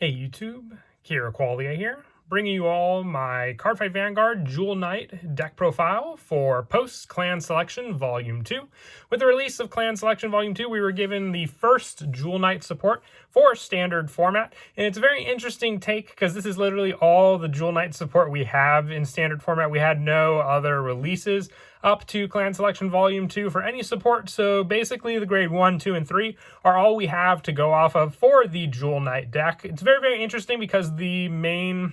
Hey YouTube, Kira Qualia here, bringing you all my Cardfight Vanguard Jewel Knight deck profile for Post-Clan Selection Volume 2. With the release of Clan Selection Volume 2, we were given the first Jewel Knight support for standard format, and it's a very interesting take because this is literally all the Jewel Knight support we have in standard format. We had no other releases up to Clan Selection Volume 2 for any support, so basically the grade 1, 2, and 3 are all we have to go off of for the Jewel Knight deck. It's very, very interesting because the main,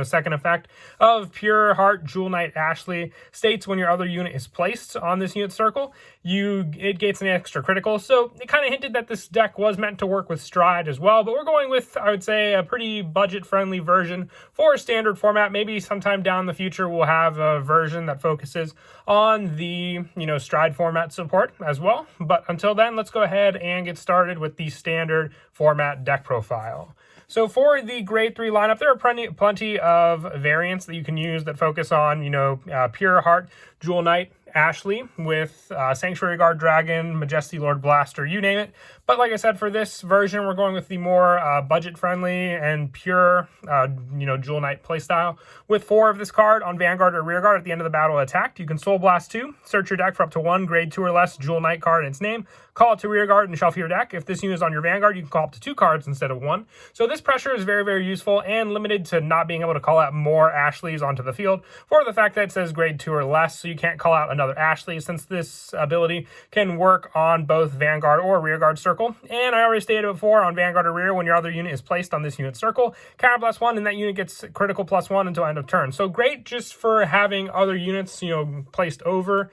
second effect of Pure Heart Jewel Knight Ashley states when your other unit is placed on this unit circle, it gets an extra critical, so it kind of hinted that this deck was meant to work with Stride as well, but we're going with, I would say, a pretty budget-friendly version for standard format. Maybe sometime down the future we'll have a version that focuses on the Stride format support as well, but until then, let's go ahead and get started with the standard format deck profile. So for the grade 3 lineup, there are plenty of variants that you can use that focus on Pure Heart Jewel Knight Ashley with Sanctuary Guard Dragon, Majesty Lord Blaster, you name it. But like I said, for this version, we're going with the more budget-friendly and pure, Jewel Knight playstyle. With 4 of this card on Vanguard or Rearguard at the end of the battle attacked, you can Soul Blast 2, search your deck for up to 1 grade 2 or less Jewel Knight card in its name, call it to Rearguard and shuffle your deck. If this unit is on your Vanguard, you can call up to 2 cards instead of 1. So this pressure is very, very useful and limited to not being able to call out more Ashleys onto the field for the fact that it says grade 2 or less, so you can't call out another Ashley since this ability can work on both Vanguard or Rearguard circle. And I already stated before, on Vanguard or Rear, when your other unit is placed on this unit circle, counter +1, and that unit gets critical +1 until end of turn. So great just for having other units, placed over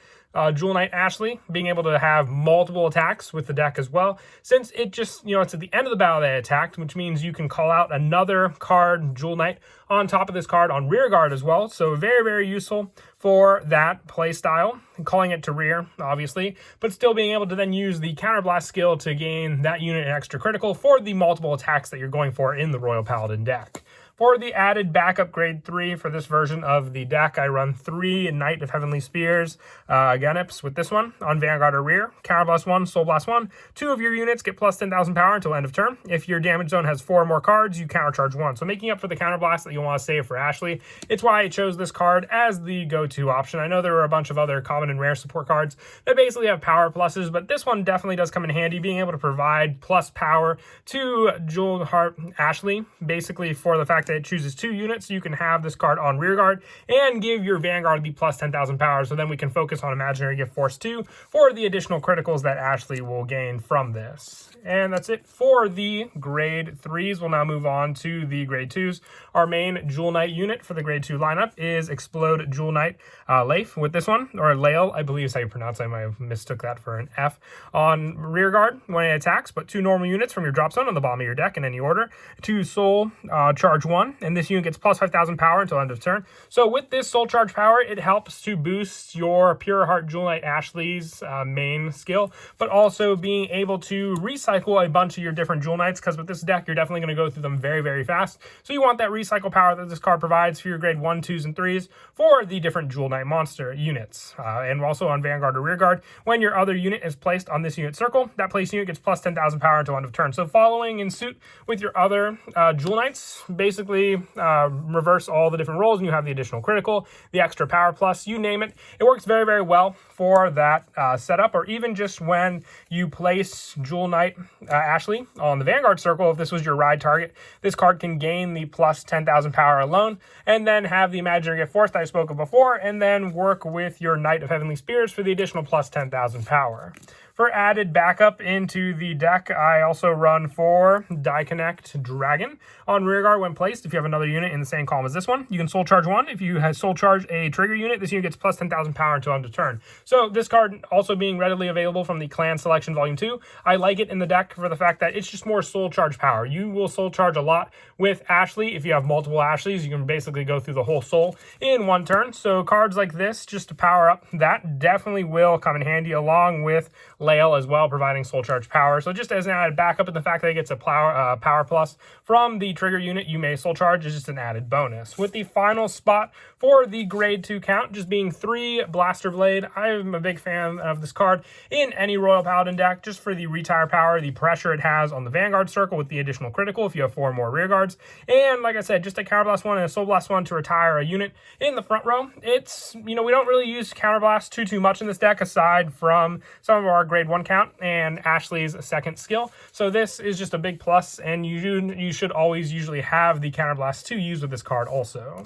Jewel Knight Ashley, being able to have multiple attacks with the deck as well, since it just, it's at the end of the battle they attacked, which means you can call out another card, Jewel Knight, on top of this card on Rearguard as well. So very, very useful for that play style, calling it to rear, obviously, but still being able to then use the Counterblast skill to gain that unit an extra critical for the multiple attacks that you're going for in the Royal Paladin deck. For the added backup grade 3 for this version of the deck, I run 3 Knight of Heavenly Spears Ganips with this one on Vanguard or Rear. Counter +1, Soul Blast 1. 2 of your units get plus 10,000 power until end of turn. If your damage zone has 4 or more cards, you countercharge 1. So making up for the counterblast that you'll want to save for Ashley. It's why I chose this card as the go-to option. I know there were a bunch of other common and rare support cards that basically have power pluses, but this one definitely does come in handy, being able to provide plus power to Jewel Heart Ashley, basically for the fact that it chooses 2 units, so you can have this card on Rearguard and give your Vanguard the plus 10,000 power, so then we can focus on Imaginary Gift Force 2 for the additional criticals that Ashley will gain from this. And that's it for the grade 3s. We'll now move on to the grade 2s. Our main Jewel Knight unit for the grade 2 lineup is Explode Jewel Knight Leif with this one, or Lael, I believe is how you pronounce it. I might have mistook that for an F. On Rearguard when it attacks, put 2 normal units from your drop zone on the bottom of your deck in any order. 2 Soul Charge 1, and this unit gets plus 5,000 power until end of turn. So with this Soul Charge power, it helps to boost your Pure Heart Jewel Knight Ashley's main skill, but also being able to recycle a bunch of your different Jewel Knights, because with this deck, you're definitely going to go through them very, very fast. So you want that recycle power that this card provides for your grade 1, 2s, and 3s for the different Jewel Knight monster units. And also on Vanguard or Rearguard, when your other unit is placed on this unit circle, that place unit gets plus 10,000 power until end of turn. So following in suit with your other Jewel Knights, basically reverse all the different rolls, and you have the additional critical, the extra power plus, you name it. It works very, very well for that setup, or even just when you place Jewel Knight Ashley on the Vanguard circle. If this was your ride target, this card can gain the plus 10,000 power alone, and then have the Imaginary Gift Force that I spoke of before, and then work with your Knight of Heavenly Spears for the additional plus 10,000 power. For added backup into the deck, I also run 4 Die Connect Dragon on Rearguard when placed. If you have another unit in the same column as this one, you can Soul Charge 1. If you have Soul Charge a trigger unit, this unit gets plus 10,000 power until end of turn. So this card also being readily available from the Clan Selection Volume 2. I like it in the deck for the fact that it's just more Soul Charge power. You will Soul Charge a lot with Ashley. If you have multiple Ashleys, you can basically go through the whole soul in one turn. So cards like this, just to power up, that definitely will come in handy, along with Lail as well, providing soul charge power. So just as an added backup, and the fact that it gets a power plus from the trigger unit you may soul charge is just an added bonus. With the final spot for the grade 2 count just being 3 Blaster Blade. I'm a big fan of this card in any Royal Paladin deck, just for the retire power, the pressure it has on the Vanguard circle with the additional critical if you have 4 more rear guards, and like I said, just a Counterblast 1 and a Soul Blast 1 to retire a unit in the front row. It's, we don't really use Counterblast too much in this deck aside from some of our grade 1 count and Ashley's second skill. So this is just a big plus, and you should always usually have the Counterblast to use with this card also.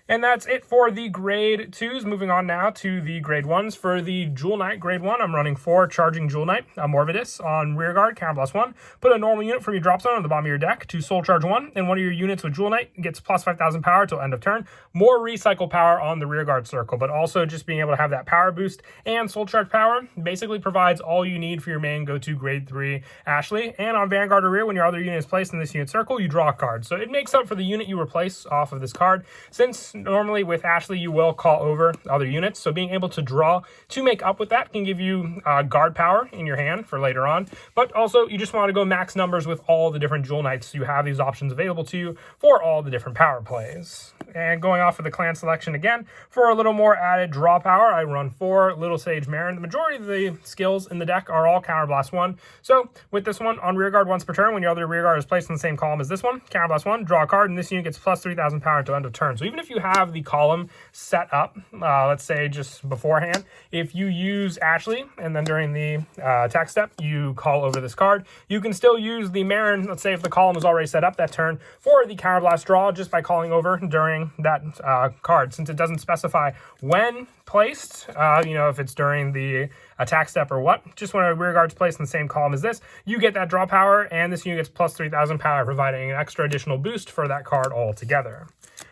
And that's it for the grade 2s. Moving on now to the grade 1s. For the Jewel Knight grade 1, I'm running 4 Charging Jewel Knight, a Morvidus on rear guard, Counterblast 1. Put a normal unit from your drop zone on the bottom of your deck to Soul Charge 1, and one of your units with Jewel Knight gets plus 5,000 power till end of turn. More recycle power on the rear guard circle, but also just being able to have that power boost and Soul Charge power basically provides all you need for your main go-to grade 3 Ashley. And on Vanguard or rear, when your other unit is placed in this unit circle, you draw a card. So it makes up for the unit you replace off of this card, since normally with Ashley you will call over other units, so being able to draw to make up with that can give you guard power in your hand for later on. But also you just want to go max numbers with all the different Jewel Knights, so you have these options available to you for all the different power plays. And going off of the clan selection again, for a little more added draw power, I run 4 Little Sage Marin. The majority of the skills in the deck are all Counterblast 1. So with this one, on rear guard once per turn, when your other rear guard is placed in the same column as this one, Counterblast 1, draw a card, and this unit gets plus 3,000 power until end of turn. So even if you have the column set up, let's say just beforehand, if you use Ashley and then during the attack step you call over this card, you can still use the Marin, let's say if the column is already set up that turn, for the Counterblast draw just by calling over during that card. Since it doesn't specify when placed, if it's during the attack step or what, just when a rear guard's placed in the same column as this, you get that draw power, and this unit gets plus 3,000 power, providing an extra additional boost for that card altogether.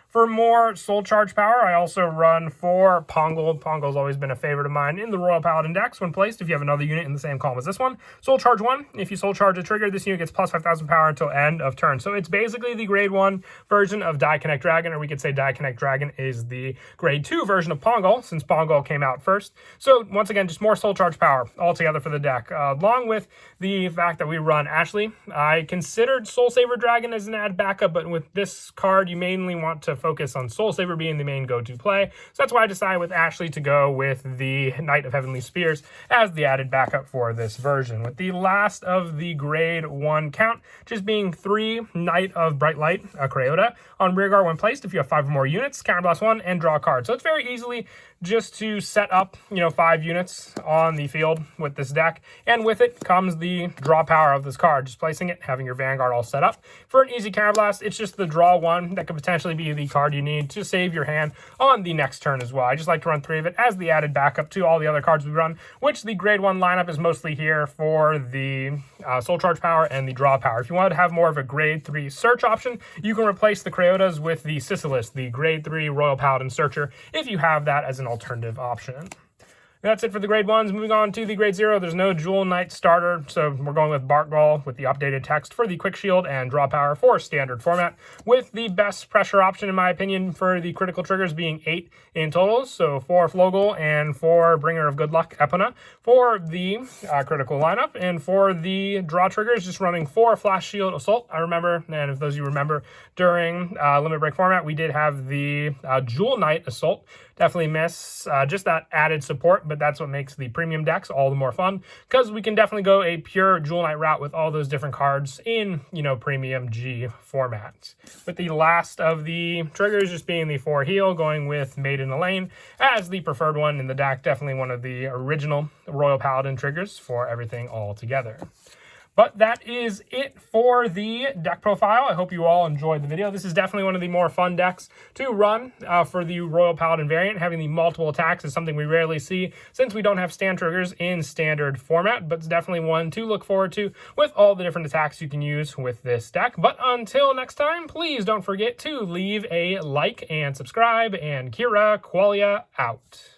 For more Soul Charge power, I also run 4 Pongal. Pongal's always been a favorite of mine in the Royal Paladin decks. When placed, if you have another unit in the same column as this one, Soul Charge 1. If you Soul Charge a trigger, this unit gets plus 5,000 power until end of turn. So it's basically the grade 1 version of Die Connect Dragon, or we could say Die Connect Dragon is the grade 2 version of Pongal, since Pongal came out first. So once again, just more Soul Charge power altogether for the deck. Along with the fact that we run Ashley, I considered Soul Saver Dragon as an add backup, but with this card, you mainly want to focus on Soul Saver being the main go-to play. So that's why I decided with Ashley to go with the Knight of Heavenly Spears as the added backup for this version. With the last of the grade 1 count just being 3 Knight of Bright Light, a Crayota, on rear guard when placed if you have 5 or more units, Counterblast 1, and draw a card. So it's very easily just to set up, 5 units on the field with this deck, and with it comes the draw power of this card. Just placing it, having your Vanguard all set up. For an easy Counterblast, it's just the draw 1 that could potentially be the card you need to save your hand on the next turn as well. I just like to run 3 of it as the added backup to all the other cards we run, which the grade 1 lineup is mostly here for the Soul Charge power and the draw power. If you want to have more of a grade 3 search option, you can replace the Crayotas with the Sisyphus, the grade 3 Royal Paladin Searcher, if you have that as an alternative option. That's it for the grade 1s. Moving on to the grade 0, there's no Jewel Knight starter, so we're going with Bartgall with the updated text for the quick shield and draw power for standard format, with the best pressure option in my opinion for the critical triggers being 8 in total, so 4 Flogel and 4 Bringer of Good Luck Epona for the critical lineup, and for the draw triggers just running 4 Flash Shield Assault. I remember, and if those of you remember, during Limit Break format we did have the Jewel Knight Assault. Definitely miss just that added support, but that's what makes the premium decks all the more fun, because we can definitely go a pure Jewel Knight route with all those different cards in, premium G format. With the last of the triggers just being the 4 heal, going with Maiden Elaine as the preferred one in the deck. Definitely one of the original Royal Paladin triggers for everything all together. But that is it for the deck profile. I hope you all enjoyed the video. This is definitely one of the more fun decks to run for the Royal Paladin variant. Having the multiple attacks is something we rarely see since we don't have stand triggers in standard format, but it's definitely one to look forward to with all the different attacks you can use with this deck. But until next time, please don't forget to leave a like and subscribe, and Kira Qualia out.